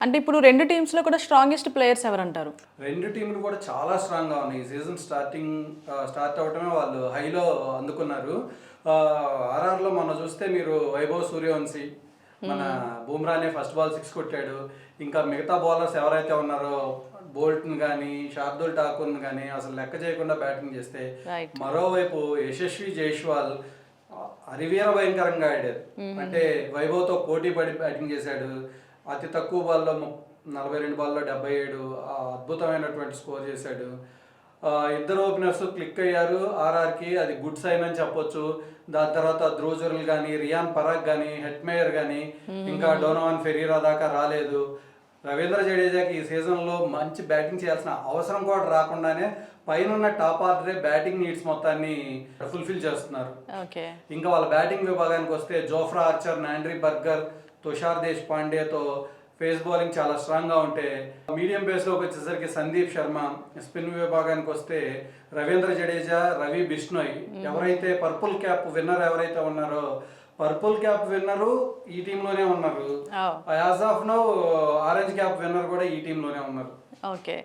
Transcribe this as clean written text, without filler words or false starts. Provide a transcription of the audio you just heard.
అంటే ఇప్పుడు 2 టీమ్స్‌లో కూడా స్ట్రాంగెస్ట్ ప్లేయర్స్ ఎవరంటారు? రెండు టీంలు కూడా చాలా స్ట్రాంగ్‌గా ఉన్నాయి. ఈ సీజన్ స్టార్ట్ అవ్వటమే వాళ్ళు హైలో అందుకున్నారు. ఆర్ఆర్‌లో మొన్న చూస్తే మీరు వైభవ్ సూర్యవంశీ, మన బూమ్రానే ఫస్ట్ బాల్ 6 కొట్టాడు. ఇంకా మిగతా బౌలర్స్ ఎవరైతే ఉన్నారో బోల్ట్‌ని గానీ, శార్దూల్ ఠాకూర్‌ని గానీ అసలు లెక్క చేయకుండా బ్యాటింగ్ చేస్తే, రైట్. మరోవైపు యశస్వి జైస్వాల్ హరివీర భయంకరంగా ఆడారు. అంటే వైభవ్‌తో పోటీ పడి బ్యాటింగ్ చేశాడు. అతి తక్కువ బాల్‌లో 42 బాల్‌లో 77 అద్భుతమైనటువంటి స్కోర్ చేశాడు. ఇద్దరు ఓపెనర్స్ క్లిక్ అయ్యారు ఆర్ఆర్‌కి. అది గుడ్ సైన్ అని చెప్పొచ్చు. దాని తర్వాత ధ్రువ్ జురెల్ గానీ, రియాన్ పరాగ్ గానీ, హెట్మేయర్ గానీ, ఇంకా డోనోవన్ ఫెరీరా దాకా రాలేదు. రవీంద్ర జడేజాకి ఈ సీజన్‌లో మంచి బ్యాటింగ్ చేయాల్సిన అవసరం కూడా రాకుండానే పైనున్న టాప్ ఆర్డరే బ్యాటింగ్ నీడ్స్ మొత్తాన్ని ఫుల్‌ఫిల్ చేస్తున్నారు. ఓకే. ఇంకా వాళ్ళ బ్యాటింగ్ విభాగానికి వస్తే జోఫ్రా ఆర్చర్, నాండ్రీ బర్గర్, తుషార్ దేశ్ పాండేతో ఫేస్ బౌలింగ్ చాలా స్ట్రాంగ్గా ఉంటే, మీడియం పేస్లోకి వచ్చేసరికి సందీప్ శర్మ, స్పిన్ విభాగానికి వస్తే రవీంద్ర జడేజా, రవి బిష్ణోయ్, ఎవరైతే పర్పుల్ క్యాప్ విన్నర్ ఎవరైతే ఉన్నారో పర్పుల్ క్యాప్ విన్నరు ఈ టీంలోనే ఉన్నారు. Oh! As of now orange cap winner కూడా ఈ టీంలోనే ఉన్నారు. ఓకే.